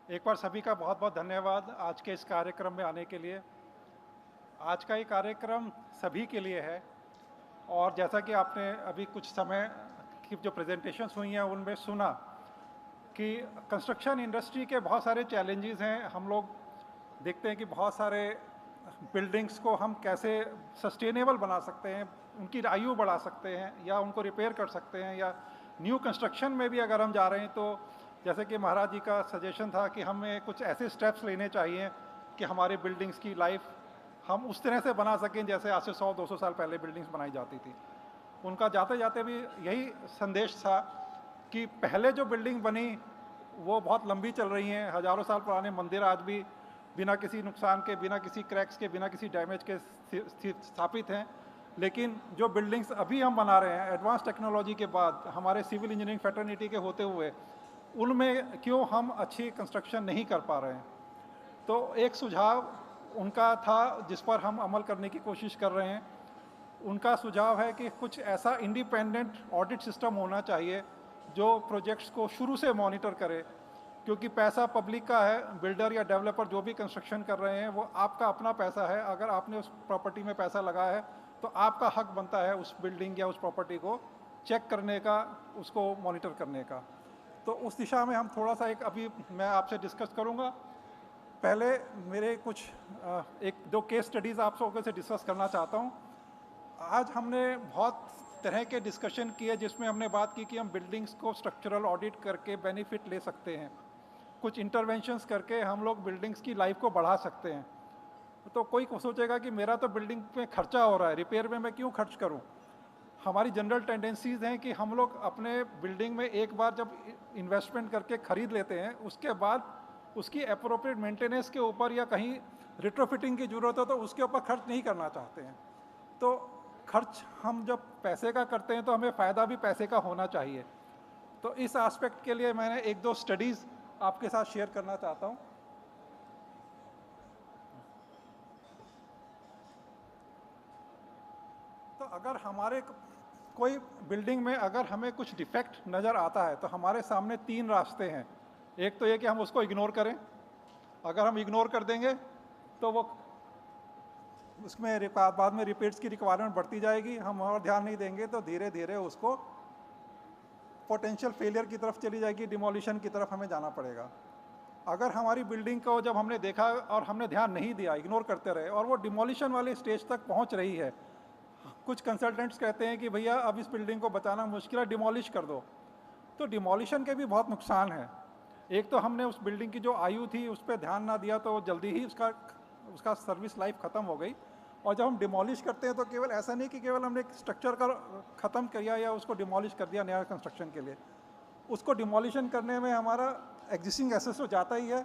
एक बार सभी का बहुत बहुत धन्यवाद आज के इस कार्यक्रम में आने के लिए। आज का ये कार्यक्रम सभी के लिए है और जैसा कि आपने अभी कुछ समय की जो प्रेजेंटेशंस हुई हैं उनमें सुना कि कंस्ट्रक्शन इंडस्ट्री के बहुत सारे चैलेंजेस हैं। हम लोग देखते हैं कि बहुत सारे बिल्डिंग्स को हम कैसे सस्टेनेबल बना सकते हैं, उनकी आयु बढ़ा सकते हैं या उनको रिपेयर कर सकते हैं, या न्यू कंस्ट्रक्शन में भी अगर हम जा रहे हैं तो जैसे कि महाराज जी का सजेशन था कि हमें कुछ ऐसे स्टेप्स लेने चाहिए कि हमारे बिल्डिंग्स की लाइफ हम उस तरह से बना सकें जैसे आज से 100-200 साल पहले बिल्डिंग्स बनाई जाती थी। उनका जाते जाते भी यही संदेश था कि पहले जो बिल्डिंग बनी वो बहुत लंबी चल रही हैं, हज़ारों साल पुराने मंदिर आज भी बिना किसी नुकसान के, बिना किसी क्रैक्स के, बिना किसी डैमेज के स्थापित हैं। लेकिन जो बिल्डिंग्स अभी हम बना रहे हैं एडवांस टेक्नोलॉजी के बाद, हमारे सिविल इंजीनियरिंग फैटर्निटी के होते हुए, उनमें क्यों हम अच्छी कंस्ट्रक्शन नहीं कर पा रहे हैं। तो एक सुझाव उनका था जिस पर हम अमल करने की कोशिश कर रहे हैं। उनका सुझाव है कि कुछ ऐसा इंडिपेंडेंट ऑडिट सिस्टम होना चाहिए जो प्रोजेक्ट्स को शुरू से मॉनिटर करे, क्योंकि पैसा पब्लिक का है। बिल्डर या डेवलपर जो भी कंस्ट्रक्शन कर रहे हैं वो आपका अपना पैसा है। अगर आपने उस प्रॉपर्टी में पैसा लगाया है तो आपका हक बनता है उस बिल्डिंग या उस प्रॉपर्टी को चेक करने का, उसको मॉनिटर करने का। तो उस दिशा में हम थोड़ा सा अभी मैं आपसे डिस्कस करूंगा। पहले मेरे कुछ एक दो केस स्टडीज़ आप सबके से डिस्कस करना चाहता हूं। आज हमने बहुत तरह के डिस्कशन किए जिसमें हमने बात की कि हम बिल्डिंग्स को स्ट्रक्चरल ऑडिट करके बेनिफिट ले सकते हैं, कुछ इंटरवेंशंस करके हम लोग बिल्डिंग्स की लाइफ को बढ़ा सकते हैं। तो कोई सोचेगा कि मेरा तो बिल्डिंग पे खर्चा हो रहा है, रिपेयर में मैं क्यों खर्च करूं। हमारी जनरल टेंडेंसीज हैं कि हम लोग अपने बिल्डिंग में एक बार जब इन्वेस्टमेंट करके खरीद लेते हैं उसके बाद उसकी अप्रोप्रिएट मेंटेनेंस के ऊपर या कहीं रिट्रोफिटिंग की ज़रूरत हो तो उसके ऊपर खर्च नहीं करना चाहते हैं। तो खर्च हम जब पैसे का करते हैं तो हमें फ़ायदा भी पैसे का होना चाहिए। तो इस एस्पेक्ट के लिए मैंने एक दो स्टडीज़ आपके साथ शेयर करना चाहता हूँ। तो अगर हमारे कोई बिल्डिंग में अगर हमें कुछ डिफेक्ट नज़र आता है तो हमारे सामने तीन रास्ते हैं। एक तो ये कि हम उसको इग्नोर करें। अगर हम इग्नोर कर देंगे तो वो उसमें बाद में रिपेयर्स की रिक्वायरमेंट बढ़ती जाएगी। हम और ध्यान नहीं देंगे तो धीरे धीरे उसको पोटेंशियल फेलियर की तरफ चली जाएगी, डिमोलिशन की तरफ हमें जाना पड़ेगा। अगर हमारी बिल्डिंग को जब हमने देखा और हमने ध्यान नहीं दिया, इग्नोर करते रहे और वो डिमोलिशन वाले स्टेज तक पहुंच रही है, कुछ कंसल्टेंट्स कहते हैं कि भैया अब इस बिल्डिंग को बचाना मुश्किल है, डिमोलिश कर दो। तो डिमोलिशन के भी बहुत नुकसान हैं। एक तो हमने उस बिल्डिंग की जो आयु थी उस पर ध्यान ना दिया तो जल्दी ही उसका सर्विस लाइफ ख़त्म हो गई। और जब हम डिमोलिश करते हैं तो केवल ऐसा नहीं कि केवल हमने स्ट्रक्चर का ख़त्म किया या उसको डिमोलिश कर दिया नया कंस्ट्रक्शन के लिए। उसको डिमोलिशन करने में हमारा एग्जिस्टिंग एसेट्स तो जाता ही है,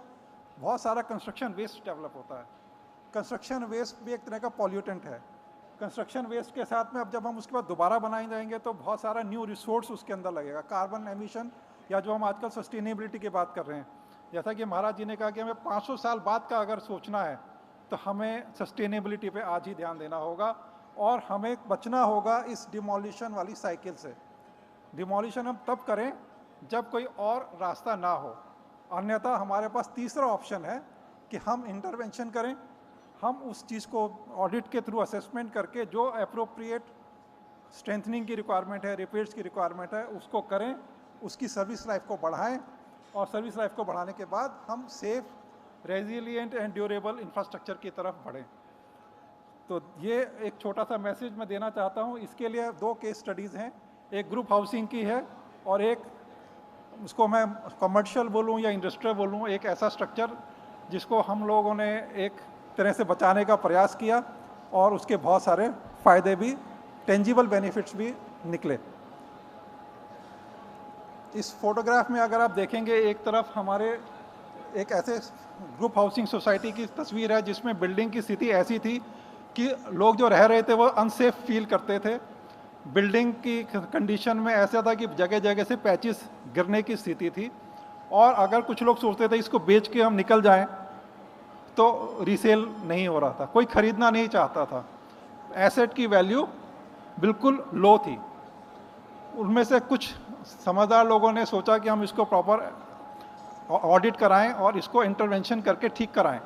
बहुत सारा कंस्ट्रक्शन वेस्ट डेवलप होता है। कंस्ट्रक्शन वेस्ट भी एक तरह का पॉल्यूटेंट है। कंस्ट्रक्शन वेस्ट के साथ में अब जब हम उसके बाद दोबारा बनाए जाएंगे तो बहुत सारा न्यू रिसोर्स उसके अंदर लगेगा, कार्बन एमिशन, या जो हम आजकल सस्टेनेबिलिटी की बात कर रहे हैं। जैसा कि महाराज जी ने कहा कि हमें 500 साल बाद का अगर सोचना है तो हमें सस्टेनेबिलिटी पे आज ही ध्यान देना होगा और हमें बचना होगा इस डिमोलिशन वाली साइकिल से। डिमोलिशन हम तब करें जब कोई और रास्ता ना हो, अन्यथा हमारे पास तीसरा ऑप्शन है कि हम इंटरवेंशन करें। हम उस चीज़ को ऑडिट के थ्रू असेसमेंट करके जो अप्रोप्रिएट स्ट्रेंथनिंग की रिक्वायरमेंट है, रिपेयर्स की रिक्वायरमेंट है, उसको करें, उसकी सर्विस लाइफ को बढ़ाएं और सर्विस लाइफ को बढ़ाने के बाद हम safe, resilient and durable infrastructure की तरफ बढ़ें। तो ये एक छोटा सा मैसेज मैं देना चाहता हूँ। इसके लिए दो केस स्टडीज़ हैं, एक ग्रुप हाउसिंग की है और एक, उसको मैं कमर्शियल बोलूँ या इंडस्ट्रियल बोलूँ, एक ऐसा स्ट्रक्चर जिसको हम लोगों ने एक तरह से बचाने का प्रयास किया और उसके बहुत सारे फ़ायदे भी, टेंजिबल बेनिफिट्स भी निकले। इस फोटोग्राफ में अगर आप देखेंगे, एक तरफ हमारे एक ऐसे ग्रुप हाउसिंग सोसाइटी की तस्वीर है जिसमें बिल्डिंग की स्थिति ऐसी थी कि लोग जो रह रहे थे वो अनसेफ फील करते थे। बिल्डिंग की कंडीशन में ऐसा था कि जगह जगह से पैचेस गिरने की स्थिति थी और अगर कुछ लोग सोचते थे इसको बेच के हम निकल जाएं तो रीसेल नहीं हो रहा था, कोई खरीदना नहीं चाहता था। एसेट की वैल्यू बिल्कुल लो थी। उनमें से कुछ समझदार लोगों ने सोचा कि हम इसको प्रॉपर ऑडिट कराएं और इसको इंटरवेंशन करके ठीक कराएं।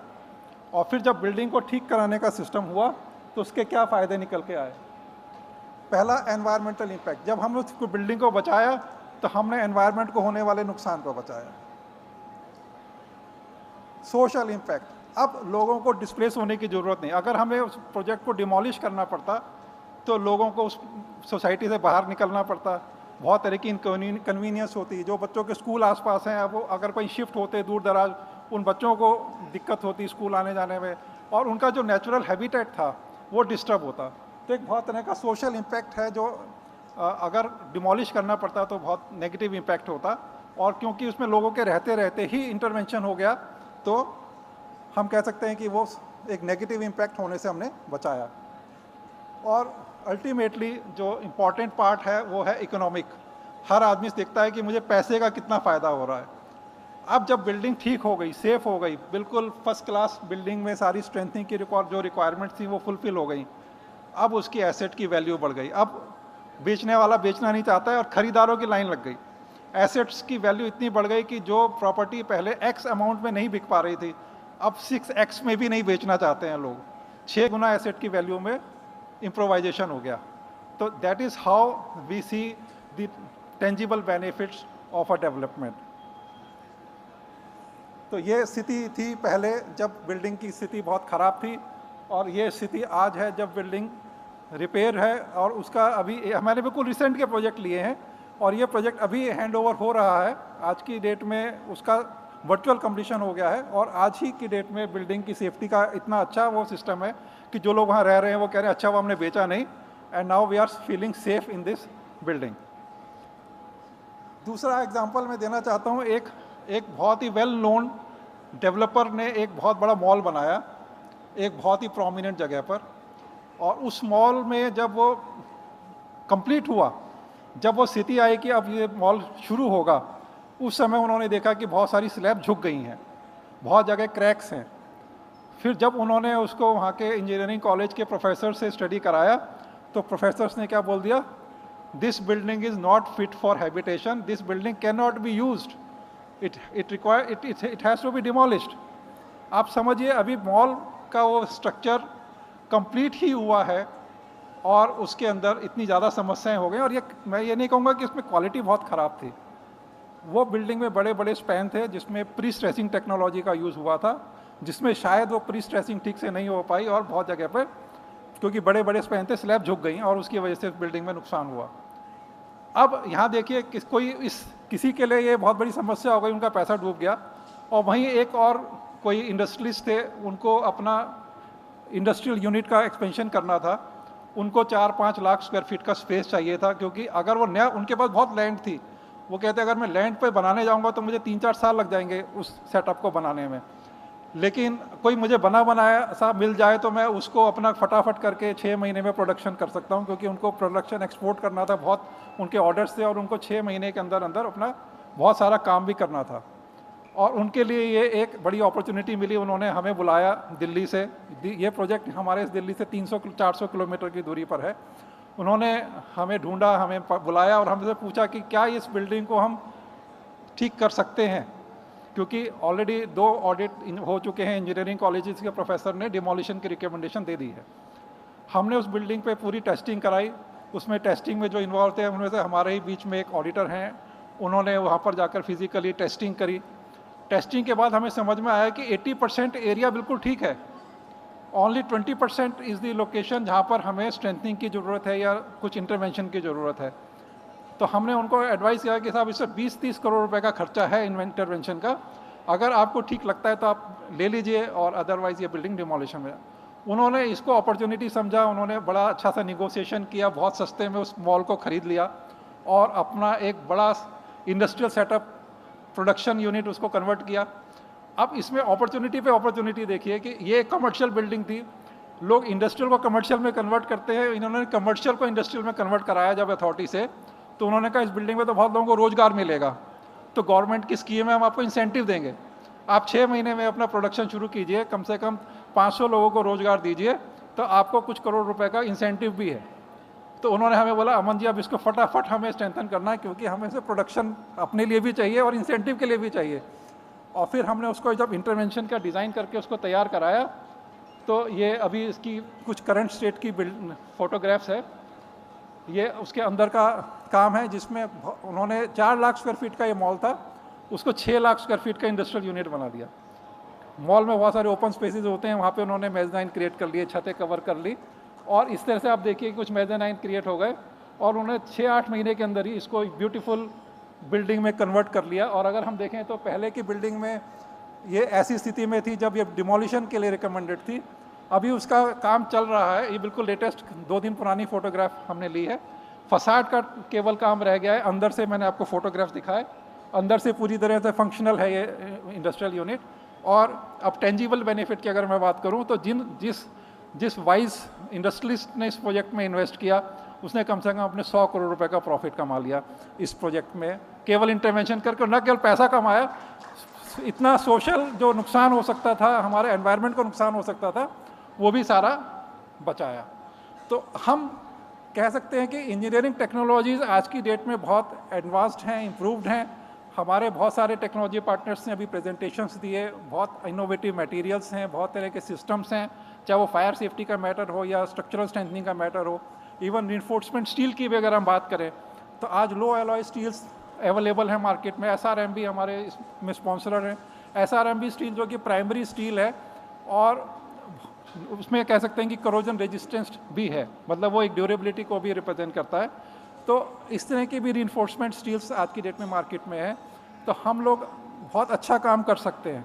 और फिर जब बिल्डिंग को ठीक कराने का सिस्टम हुआ तो उसके क्या फ़ायदे निकल के आए। पहला, एनवायरमेंटल इम्पैक्ट। जब हमने उसको बिल्डिंग को बचाया तो हमने एनवायरनमेंट को होने वाले नुकसान को बचाया। सोशल इम्पैक्ट, अब लोगों को डिस्प्लेस होने की ज़रूरत नहीं। अगर हमें उस प्रोजेक्ट को डिमोलिश करना पड़ता तो लोगों को उस सोसाइटी से बाहर निकलना पड़ता, बहुत तरह की इनकन्वीनियंस होती। जो बच्चों के स्कूल आसपास हैं, अब वो अगर कोई शिफ्ट होते दूर दराज, उन बच्चों को दिक्कत होती स्कूल आने जाने में, और उनका जो नेचुरल हैबिटेट था वो डिस्टर्ब होता। तो एक बहुत तरह का सोशल इम्पैक्ट है जो अगर डिमोलिश करना पड़ता तो बहुत नेगेटिव इम्पैक्ट होता। और क्योंकि उसमें लोगों के रहते रहते ही इंटरवेंशन हो गया तो हम कह सकते हैं कि वो एक नेगेटिव इम्पैक्ट होने से हमने बचाया। और अल्टीमेटली जो इम्पॉर्टेंट पार्ट है वो है इकोनॉमिक। हर आदमी देखता है कि मुझे पैसे का कितना फ़ायदा हो रहा है। अब जब बिल्डिंग ठीक हो गई, सेफ हो गई, बिल्कुल फर्स्ट क्लास बिल्डिंग में सारी स्ट्रेंथनिंग की जो रिक्वायरमेंट थी वो फुलफिल हो गई, अब उसकी एसेट की वैल्यू बढ़ गई। अब बेचने वाला बेचना नहीं चाहता है और ख़रीदारों की लाइन लग गई। एसेट्स की वैल्यू इतनी बढ़ गई कि जो प्रॉपर्टी पहले एक्स अमाउंट में नहीं बिक पा रही थी, अब 6x में भी नहीं बेचना चाहते हैं लोग। 6 गुना एसेट की वैल्यू में इम्प्रोवाइजेशन हो गया। तो that is how we see the tangible benefits of a development. तो ये स्थिति थी पहले जब बिल्डिंग की स्थिति बहुत ख़राब थी, और ये स्थिति आज है जब बिल्डिंग रिपेयर है। और उसका अभी हमारे बिल्कुल रिसेंट के प्रोजेक्ट लिए हैं और ये प्रोजेक्ट अभी हैंडओवर हो रहा है। आज की डेट में उसका वर्चुअल कंप्लीशन हो गया है और आज ही की डेट में बिल्डिंग की सेफ्टी का इतना अच्छा वो सिस्टम है कि जो लोग वहाँ रह रहे हैं वो कह रहे हैं अच्छा वो हमने बेचा नहीं, and now we are feeling safe in this building. दूसरा एग्जांपल मैं देना चाहता हूँ, एक बहुत ही वेल नोन डेवलपर ने एक बहुत बड़ा मॉल बनाया एक बहुत ही प्रोमिनेंट जगह पर, और उस मॉल में जब वो कंप्लीट हुआ, जब वो स्थिति आई कि अब ये मॉल शुरू होगा, उस समय उन्होंने देखा कि बहुत सारी स्लैब झुक गई हैं, बहुत जगह क्रैक्स हैं। फिर जब उन्होंने उसको वहाँ के इंजीनियरिंग कॉलेज के प्रोफेसर से स्टडी कराया तो प्रोफेसर्स ने क्या बोल दिया, this building is not fit for habitation, this building can not be used, it has to be demolished. आप समझिए अभी मॉल का वो स्ट्रक्चर कंप्लीट ही हुआ है और उसके अंदर इतनी ज़्यादा समस्याएं हो गई। और ये मैं ये नहीं कहूँगा कि इसमें क्वालिटी बहुत ख़राब थी। वो बिल्डिंग में बड़े बड़े स्पैन थे जिसमें प्री स्ट्रेसिंग टेक्नोलॉजी का यूज़ हुआ था, जिसमें शायद वो प्री स्ट्रेसिंग ठीक से नहीं हो पाई और बहुत जगह पर क्योंकि बड़े बड़े स्पैन थे स्लैब झुक गई और उसकी वजह से बिल्डिंग में नुकसान हुआ। अब यहाँ देखिए किसी के लिए ये बहुत बड़ी समस्या हो गई, उनका पैसा डूब गया। और वहीं एक और कोई इंडस्ट्रियलिस्ट थे, उनको अपना इंडस्ट्रियल यूनिट का एक्सपेंशन करना था, उनको 4-5 लाख स्क्वायर फीट का स्पेस चाहिए था, क्योंकि अगर वो नया, उनके पास बहुत लैंड थी, वो कहते अगर मैं लैंड पे बनाने जाऊंगा तो मुझे 3-4 साल लग जाएंगे उस सेटअप को बनाने में, लेकिन कोई मुझे बना बनाया सा मिल जाए तो मैं उसको अपना फटाफट करके 6 महीने में प्रोडक्शन कर सकता हूं, क्योंकि उनको प्रोडक्शन एक्सपोर्ट करना था, बहुत उनके ऑर्डर्स थे और उनको 6 महीने के अंदर अंदर अपना बहुत सारा काम भी करना था। और उनके लिए ये एक बड़ी अपॉर्चुनिटी मिली, उन्होंने हमें बुलाया दिल्ली से। ये प्रोजेक्ट हमारे दिल्ली से 300-400 किलोमीटर की दूरी पर है। उन्होंने हमें ढूंढा, हमें बुलाया और हमसे पूछा कि क्या इस बिल्डिंग को हम ठीक कर सकते हैं, क्योंकि ऑलरेडी 2 ऑडिट हो चुके हैं, इंजीनियरिंग कॉलेजेस के प्रोफेसर ने डिमोलिशन की रिकमेंडेशन दे दी है। हमने उस बिल्डिंग पे पूरी टेस्टिंग कराई। उसमें टेस्टिंग में जो इन्वॉल्व थे उनमें से हमारे ही बीच में एक ऑडिटर हैं, उन्होंने वहाँ पर जाकर फिजिकली टेस्टिंग करी। टेस्टिंग के बाद हमें समझ में आया कि 80% एरिया बिल्कुल ठीक है, ओनली 20% इज़ द लोकेशन जहाँ पर हमें स्ट्रेंथनिंग की ज़रूरत है या कुछ इंटरवेंशन की ज़रूरत है। तो हमने उनको एडवाइस किया कि साहब इससे 20-30 करोड़ रुपए का खर्चा है इंटरवेंशन का, अगर आपको ठीक लगता है तो आप ले लीजिए और अदरवाइज़ ये बिल्डिंग डिमोलिशन में। उन्होंने इसको अपॉर्चुनिटी समझा, उन्होंने बड़ा अच्छा सा निगोशिएशन किया, बहुत सस्ते में उस मॉल को ख़रीद लिया और अपना एक बड़ा इंडस्ट्रियल सेटअप प्रोडक्शन यूनिट उसको कन्वर्ट किया। अब इसमें अपॉर्चुनिटी पे अपॉर्चुनिटी देखिए कि ये कमर्शियल बिल्डिंग थी, लोग इंडस्ट्रियल को कमर्शियल में कन्वर्ट करते हैं, इन्होंने कमर्शियल को इंडस्ट्रियल में कन्वर्ट कराया जब अथॉरिटी से, तो उन्होंने कहा इस बिल्डिंग में तो बहुत लोगों को रोजगार मिलेगा, तो गवर्नमेंट की स्कीम है, हम आपको इंसेंटिव देंगे, आप 6 महीने में अपना प्रोडक्शन शुरू कीजिए, कम से कम 500 लोगों को रोजगार दीजिए, तो आपको कुछ करोड़ रुपए का इंसेंटिव भी है। तो उन्होंने हमें बोला अमन जी अब इसको फटाफट हमें स्ट्रेंथन करना है, क्योंकि हमें से प्रोडक्शन अपने लिए भी चाहिए और इंसेंटिव के लिए भी चाहिए। और फिर हमने उसको जब इंटरवेंशन का डिज़ाइन करके उसको तैयार कराया, तो ये अभी इसकी कुछ करंट स्टेट की फोटोग्राफ्स है। ये उसके अंदर का काम है, जिसमें उन्होंने 4 लाख स्क्वायर फीट का ये मॉल था, उसको 6 लाख स्क्वायर फीट का इंडस्ट्रियल यूनिट बना दिया। मॉल में बहुत सारे ओपन स्पेसेस होते हैं, वहाँ पे उन्होंने मेज़नाइन क्रिएट कर लिए, छतें कवर कर ली, और इस तरह से आप देखिए कुछ मेज़नाइन क्रिएट हो गए, और उन्होंने 6-8 महीने के अंदर ही इसको एक ब्यूटीफुल बिल्डिंग में कन्वर्ट कर लिया। और अगर हम देखें तो पहले की बिल्डिंग में ये ऐसी स्थिति में थी जब ये डिमोलिशन के लिए रिकमेंडेड थी, अभी उसका काम चल रहा है। ये बिल्कुल लेटेस्ट 2 दिन पुरानी फोटोग्राफ हमने ली है। फसाड का केवल काम रह गया है, अंदर से मैंने आपको फोटोग्राफ दिखाए, अंदर से पूरी तरह से फंक्शनल है ये इंडस्ट्रियल यूनिट। और अब टेंजिबल बेनिफिट की अगर मैं बात करूं तो जिस वाइज इंडस्ट्रियलिस्ट ने इस प्रोजेक्ट में इन्वेस्ट किया, उसने कम से कम अपने 100 करोड़ रुपए का प्रॉफिट कमा लिया इस प्रोजेक्ट में, केवल इंटरवेंशन करके। न केवल पैसा कमाया, इतना सोशल जो नुकसान हो सकता था, हमारे एनवायरनमेंट को नुकसान हो सकता था, वो भी सारा बचाया। तो हम कह सकते हैं कि इंजीनियरिंग टेक्नोलॉजीज़ आज की डेट में बहुत एडवांस्ड हैं, इम्प्रूव्ड हैं। हमारे बहुत सारे टेक्नोलॉजी पार्टनर्स ने अभी प्रेजेंटेशंस दिए, बहुत इनोवेटिव मटेरियल्स हैं, बहुत तरह के सिस्टम्स हैं, चाहे वो फायर सेफ्टी का मैटर हो या स्ट्रक्चरल स्ट्रेंथनिंग का मैटर हो। इवन रिइंफोर्समेंट स्टील की भी अगर हम बात करें तो आज लो एलॉय स्टील्स अवेलेबल हैं मार्केट में। SRM भी हमारे इसमें स्पॉन्सरर हैं। SRM भी स्टील जो कि प्राइमरी स्टील है, और उसमें कह सकते हैं कि करोजन रेजिस्टेंस भी है, मतलब वो एक ड्यूरेबिलिटी को भी रिप्रेजेंट करता है। तो इस तरह की भी रिइंफोर्समेंट स्टील्स आज की डेट में मार्केट में है, तो हम लोग बहुत अच्छा काम कर सकते हैं।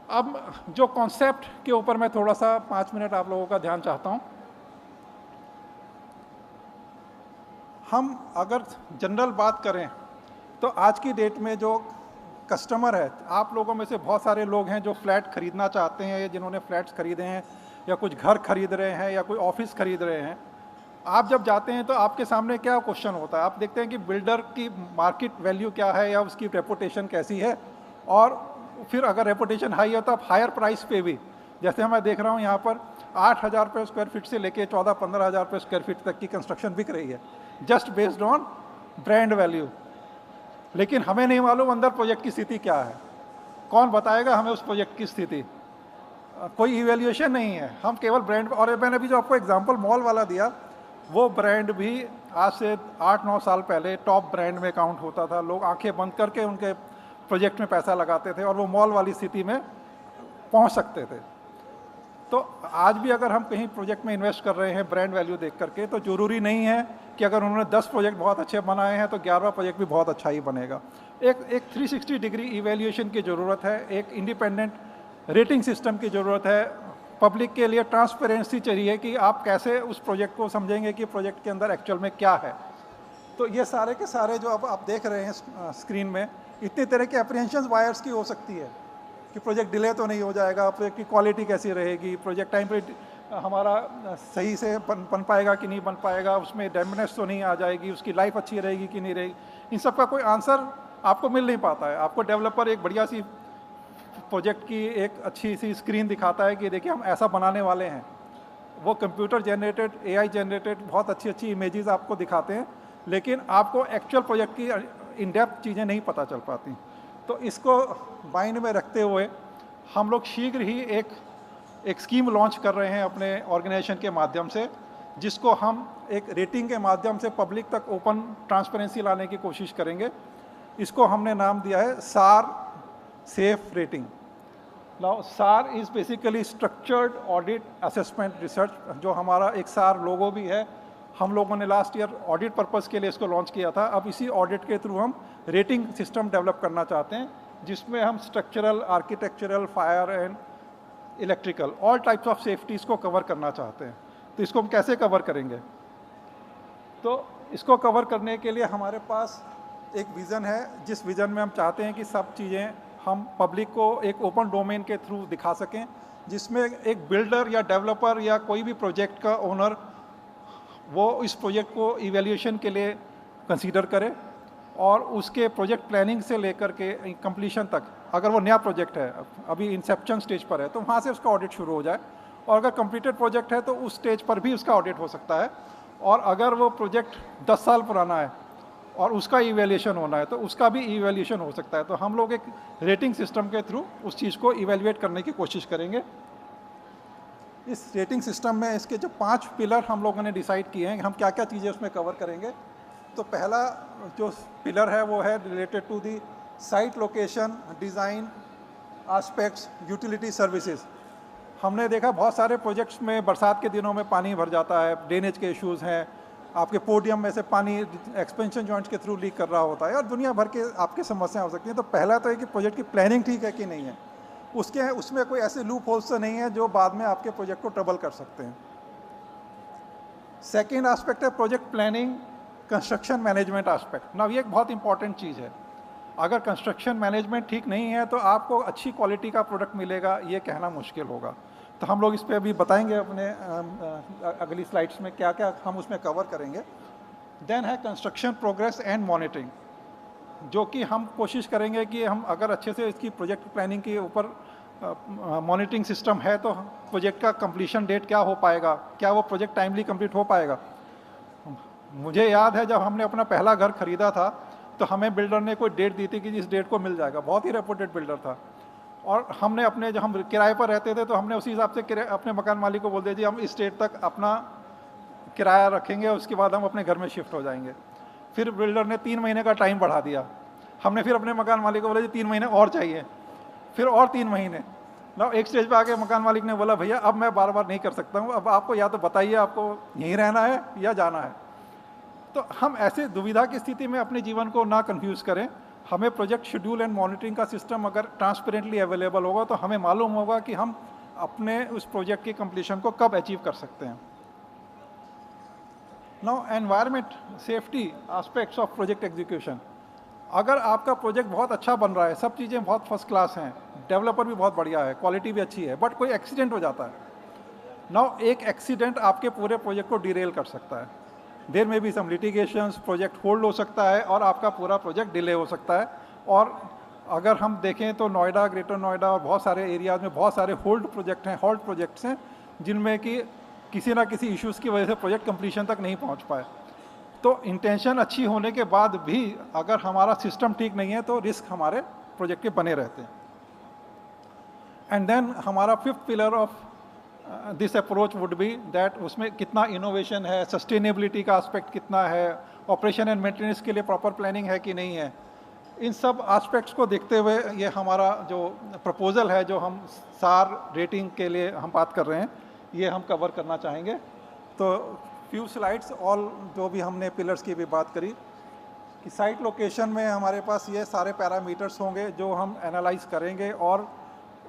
अब जो कॉन्सेप्ट के ऊपर मैं थोड़ा सा 5 मिनट आप लोगों का ध्यान चाहता हूँ। हम अगर जनरल बात करें तो आज की डेट में जो कस्टमर है, आप लोगों में से बहुत सारे लोग हैं जो फ्लैट खरीदना चाहते हैं, या जिन्होंने फ्लैट्स खरीदे हैं, या कुछ घर खरीद रहे हैं, या कोई ऑफिस खरीद रहे हैं। आप जब जाते हैं तो आपके सामने क्या क्वेश्चन होता है? आप देखते हैं कि बिल्डर की मार्केट वैल्यू क्या है, या उसकी रेपुटेशन कैसी है, और फिर अगर रेपुटेशन हाई है तो आप हायर प्राइस पे भी, जैसे मैं देख रहा हूँ यहाँ पर 8,000 रुपये स्क्वायर फीट से लेके 14-15,000 रुपये स्क्वायर फीट तक की कंस्ट्रक्शन बिक रही है, just based on brand value. लेकिन हमें नहीं मालूम अंदर प्रोजेक्ट की स्थिति क्या है। कौन बताएगा हमें उस प्रोजेक्ट की स्थिति? कोई इवेल्यूएशन नहीं है, हम केवल ब्रांड। और मैंने अभी जो आपको एग्जांपल मॉल वाला दिया, वो ब्रांड भी आज से 8-9 साल पहले टॉप ब्रांड में काउंट होता था। लोग आंखें बंद करके उनके प्रोजेक्ट में पैसा लगाते थे और वो मॉल वाली स्थिति में पहुंच सकते थे। तो आज भी अगर हम कहीं प्रोजेक्ट में इन्वेस्ट कर रहे हैं ब्रांड वैल्यू देख करके, तो ज़रूरी नहीं है कि अगर उन्होंने 10 प्रोजेक्ट बहुत अच्छे बनाए हैं तो 11वां प्रोजेक्ट भी बहुत अच्छा ही बनेगा। एक 360 डिग्री इवैल्यूएशन की ज़रूरत है, एक इंडिपेंडेंट रेटिंग सिस्टम की ज़रूरत है, पब्लिक के लिए ट्रांसपेरेंसी चाहिए कि आप कैसे उस प्रोजेक्ट को समझेंगे कि प्रोजेक्ट के अंदर एक्चुअल में क्या है। तो ये सारे के सारे जो अब आप देख रहे हैं स्क्रीन में, इतने तरह के अप्रीहेंशन बायर्स की हो सकती है कि प्रोजेक्ट डिले तो नहीं हो जाएगा, प्रोजेक्ट की क्वालिटी कैसी रहेगी, प्रोजेक्ट टाइम पे हमारा सही से बन पाएगा कि नहीं बन पाएगा, उसमें डैमेज तो नहीं आ जाएगी, उसकी लाइफ अच्छी रहेगी कि नहीं रहेगी। इन सब का कोई आंसर आपको मिल नहीं पाता है। आपको डेवलपर एक बढ़िया सी प्रोजेक्ट की एक अच्छी सी स्क्रीन दिखाता है कि देखिए हम ऐसा बनाने वाले हैं। वो कंप्यूटर जनरेटेड, AI जनरेटेड बहुत अच्छी इमेजेस आपको दिखाते हैं, लेकिन आपको एक्चुअल प्रोजेक्ट की इन डेप्थ चीज़ें नहीं पता चल पाती। तो इसको माइंड में रखते हुए हम लोग शीघ्र ही एक स्कीम लॉन्च कर रहे हैं अपने ऑर्गेनाइजेशन के माध्यम से, जिसको हम एक रेटिंग के माध्यम से पब्लिक तक ओपन ट्रांसपेरेंसी लाने की कोशिश करेंगे। इसको हमने नाम दिया है SAR safe rating. Now SAR is basically structured audit assessment research, जो हमारा एक SAR लोगो भी है। हम लोगों ने लास्ट ईयर ऑडिट पर्पस के लिए इसको लॉन्च किया था। अब इसी ऑडिट के थ्रू हम रेटिंग सिस्टम डेवलप करना चाहते हैं, जिसमें हम structural, architectural, fire and electrical all types of safeties को कवर करना चाहते हैं। तो इसको हम कैसे कवर करेंगे? तो इसको कवर करने के लिए हमारे पास एक विज़न है, जिस विज़न में हम चाहते हैं कि सब चीज़ें हम पब्लिक को एक ओपन डोमेन के थ्रू दिखा सकें, जिसमें एक बिल्डर या डेवलपर या कोई भी प्रोजेक्ट का ओनर वो इस प्रोजेक्ट को इवैल्यूएशन के लिए कंसीडर करे, और उसके प्रोजेक्ट प्लानिंग से लेकर के कंप्लीशन तक, अगर वो नया प्रोजेक्ट है, अभी इंसेप्शन स्टेज पर है, तो वहाँ से उसका ऑडिट शुरू हो जाए, और अगर कंप्लीटेड प्रोजेक्ट है तो उस स्टेज पर भी उसका ऑडिट हो सकता है। और अगर वो प्रोजेक्ट 10 साल पुराना है और उसका इवैल्यूएशन होना है तो उसका भी इवैल्यूएशन हो सकता है। तो हम लोग एक रेटिंग सिस्टम के थ्रू उस चीज़ को इवैल्यूएट करने की कोशिश करेंगे। इस रेटिंग सिस्टम में इसके जो 5 पिलर हम लोगों ने डिसाइड किए हैं हम क्या क्या चीज़ें उसमें कवर करेंगे। तो पहला जो पिलर है वो है related to the site location, design aspects, utility services. हमने देखा बहुत सारे प्रोजेक्ट्स में बरसात के दिनों में पानी भर जाता है, ड्रेनेज के इश्यूज़ हैं, आपके पोडियम में से पानी एक्सपेंशन जॉइंट्स के थ्रू लीक कर रहा होता है और दुनिया भर के आपके समस्याएं हो सकती हैं। तो पहला तो है कि प्रोजेक्ट की प्लानिंग ठीक है कि नहीं है, उसमें कोई ऐसे लूप होल्स तो नहीं है जो बाद में आपके प्रोजेक्ट को ट्रबल कर सकते हैं। सेकेंड एस्पेक्ट है project planning construction management aspect. ना ये एक बहुत इंपॉर्टेंट चीज़ है। अगर कंस्ट्रक्शन मैनेजमेंट ठीक नहीं है तो आपको अच्छी क्वालिटी का प्रोडक्ट मिलेगा ये कहना मुश्किल होगा। तो हम लोग इस पर अभी बताएंगे अपने अगली स्लाइड्स में क्या क्या हम उसमें कवर करेंगे। देन है कंस्ट्रक्शन प्रोग्रेस एंड मॉनिटरिंग, जो कि हम कोशिश करेंगे कि हम अगर अच्छे से इसकी प्रोजेक्ट प्लानिंग के ऊपर मॉनिटरिंग सिस्टम है तो प्रोजेक्ट का कंप्लीशन डेट क्या हो पाएगा, क्या वो प्रोजेक्ट टाइमली कंप्लीट हो पाएगा। मुझे याद है जब हमने अपना पहला घर खरीदा था तो हमें बिल्डर ने कोई डेट दी थी कि इस डेट को मिल जाएगा, बहुत ही रेपुटेड बिल्डर था। और हमने अपने जब हम किराए पर रहते थे तो हमने उसी हिसाब से अपने मकान मालिक को बोल दिया जी हम इस डेट तक अपना किराया रखेंगे, उसके बाद हम अपने घर में शिफ्ट हो जाएंगे। फिर बिल्डर ने 3 महीने का टाइम बढ़ा दिया, हमने फिर अपने मकान मालिक को बोला जी 3 महीने और चाहिए, फिर और 3 महीने। ना एक स्टेज पे आके मकान मालिक ने बोला भैया अब मैं बार बार नहीं कर सकता हूँ, अब आपको या तो बताइए आपको यहीं रहना है या जाना है। तो हम ऐसे दुविधा की स्थिति में अपने जीवन को ना कंफ्यूज करें। हमें प्रोजेक्ट शेड्यूल एंड मॉनिटरिंग का सिस्टम अगर ट्रांसपेरेंटली अवेलेबल होगा तो हमें मालूम होगा कि हम अपने उस प्रोजेक्ट की कंप्लीशन को कब अचीव कर सकते हैं। Now environment safety aspects of project execution. अगर आपका प्रोजेक्ट बहुत अच्छा बन रहा है, सब चीज़ें बहुत फर्स्ट क्लास हैं, डेवलपर भी बहुत बढ़िया है, क्वालिटी भी अच्छी है, बट कोई एक्सीडेंट हो जाता है, नाउ एक एक्सीडेंट आपके पूरे प्रोजेक्ट को डिरेल कर सकता है। देर में भी सम लिटिगेशंस, प्रोजेक्ट होल्ड हो सकता है और आपका पूरा प्रोजेक्ट डिले हो सकता है। और अगर हम देखें तो नोएडा, ग्रेटर नोएडा और बहुत सारे एरियाज में बहुत सारे हॉल्ट प्रोजेक्ट्स हैं जिनमें कि किसी ना किसी इश्यूज़ की वजह से प्रोजेक्ट कंप्लीशन तक नहीं पहुंच पाए। तो इंटेंशन अच्छी होने के बाद भी अगर हमारा सिस्टम ठीक नहीं है तो रिस्क हमारे प्रोजेक्ट के बने रहते हैं। एंड देन हमारा 5th pillar of this approach would be that उसमें कितना इनोवेशन है, सस्टेनेबिलिटी का एस्पेक्ट कितना है, ऑपरेशन एंड मेंटेनेंस के लिए प्रॉपर प्लानिंग है कि नहीं है। इन सब एस्पेक्ट्स को देखते हुए ये हमारा जो प्रपोजल है, जो हम सार रेटिंग के लिए हम बात कर रहे हैं, ये हम कवर करना चाहेंगे। तो फ्यू स्लाइड्स ऑल जो भी हमने पिलर्स की भी बात करी कि साइट लोकेशन में हमारे पास ये सारे पैरामीटर्स होंगे जो हम एनालाइज करेंगे और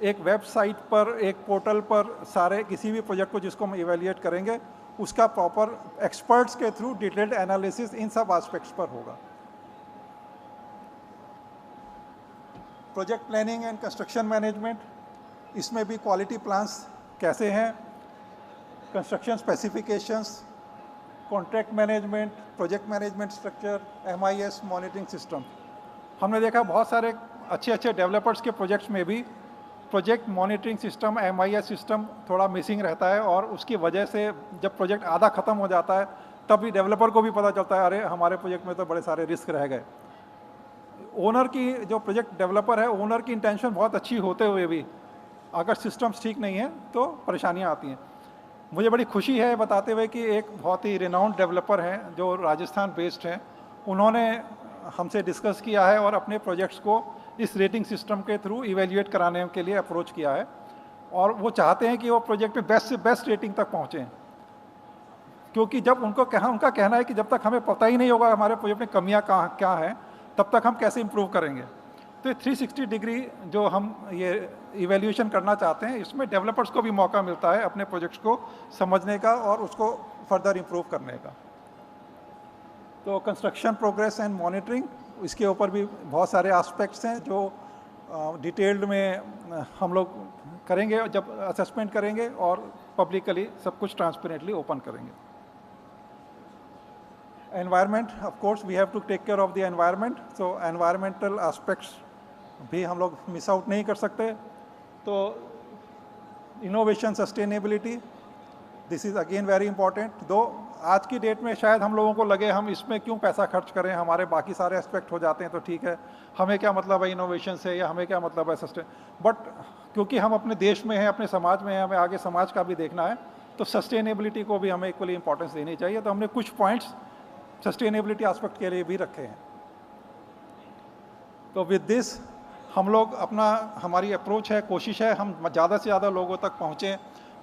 एक वेबसाइट पर, एक पोर्टल पर सारे किसी भी प्रोजेक्ट को जिसको हम इवेल्युएट करेंगे उसका प्रॉपर एक्सपर्ट्स के थ्रू डिटेल्ड एनालिसिस इन सब एस्पेक्ट्स पर होगा। Project planning and construction management, इसमें भी क्वालिटी प्लान्स कैसे हैं, construction specifications, contract management, project management structure, MIS monitoring system. हमने देखा बहुत सारे अच्छे डेवलपर्स के प्रोजेक्ट्स में भी project monitoring system, MIS system थोड़ा मिसिंग रहता है और उसकी वजह से जब प्रोजेक्ट आधा ख़त्म हो जाता है तब भी डेवलपर को भी पता चलता है अरे हमारे प्रोजेक्ट में तो बड़े सारे रिस्क रह गए। ओनर की, जो प्रोजेक्ट डेवलपर है, ओनर की इंटेंशन बहुत अच्छी होते हुए भी अगर सिस्टम्स ठीक नहीं है तो परेशानियाँ आती हैं। मुझे बड़ी खुशी है बताते हुए कि एक बहुत ही रिनाउंड डेवलपर हैं जो राजस्थान बेस्ड हैं, उन्होंने हमसे डिस्कस किया है और अपने प्रोजेक्ट्स को इस रेटिंग सिस्टम के थ्रू इवेल्युएट कराने के लिए अप्रोच किया है और वो चाहते हैं कि वो प्रोजेक्ट में बेस्ट से बेस्ट रेटिंग तक पहुँचें। क्योंकि जब उनका कहना है कि जब तक हमें पता ही नहीं होगा हमारे प्रोजेक्ट में कमियाँ कहाँ क्या हैं, तब तक हम कैसे इम्प्रूव करेंगे। तो ये 360 डिग्री जो हम ये इवेल्यूएशन करना चाहते हैं, इसमें डेवलपर्स को भी मौका मिलता है अपने प्रोजेक्ट्स को समझने का और उसको फर्दर इम्प्रूव करने का। तो कंस्ट्रक्शन प्रोग्रेस एंड मॉनिटरिंग, इसके ऊपर भी बहुत सारे एस्पेक्ट्स हैं जो डिटेल्ड में हम लोग करेंगे जब असेसमेंट करेंगे और पब्लिकली सब कुछ ट्रांसपेरेंटली ओपन करेंगे। Environment, of course we have to take care of the environment, so environmental aspects भी हम लोग मिस आउट नहीं कर सकते। तो innovation, sustainability, this is again very important. दो आज की डेट में शायद हम लोगों को लगे हम इसमें क्यों पैसा खर्च करें, हमारे बाकी सारे एस्पेक्ट हो जाते हैं तो ठीक है, हमें क्या मतलब है इनोवेशन से, या हमें क्या मतलब है सस्टेन। बट क्योंकि हम अपने देश में हैं, अपने समाज में हैं, हमें आगे समाज का भी देखना है, तो सस्टेनेबिलिटी को भी हमें इक्वली इंपॉर्टेंस देनी चाहिए। तो हमने कुछ पॉइंट्स सस्टेनेबिलिटी एस्पेक्ट के लिए भी रखे हैं। तो विद दिस हम लोग अपना, हमारी अप्रोच है, कोशिश है हम ज़्यादा से ज़्यादा लोगों तक पहुँचें,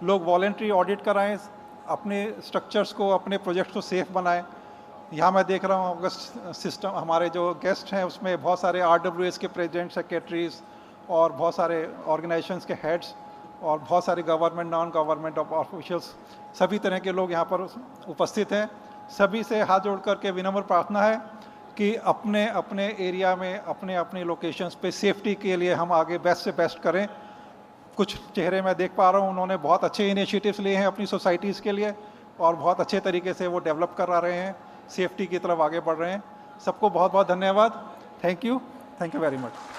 लोग वॉलेंट्री ऑडिट कराएं, अपने स्ट्रक्चर्स को, अपने प्रोजेक्ट्स को सेफ बनाएं। यहाँ मैं देख रहा हूँ अगस्त सिस्टम, हमारे जो गेस्ट हैं उसमें बहुत सारे RWS के प्रेसिडेंट, सेक्रेटरीज और बहुत सारे ऑर्गेनाइजेशंस के हेड्स और बहुत सारे गवर्नमेंट, नॉन गवर्नमेंट ऑफिशियल्स, सभी तरह के लोग यहाँ पर उपस्थित हैं। सभी से हाथ जोड़ करके विनम्र प्रार्थना है कि अपने अपने एरिया में, अपने अपने लोकेशंस पे सेफ्टी के लिए हम आगे बेस्ट से बेस्ट करें। कुछ चेहरे मैं देख पा रहा हूँ, उन्होंने बहुत अच्छे इनिशिएटिव्स लिए हैं अपनी सोसाइटीज़ के लिए और बहुत अच्छे तरीके से वो डेवलप करा रहे हैं, सेफ्टी की तरफ आगे बढ़ रहे हैं। सबको बहुत बहुत धन्यवाद। Thank you very much.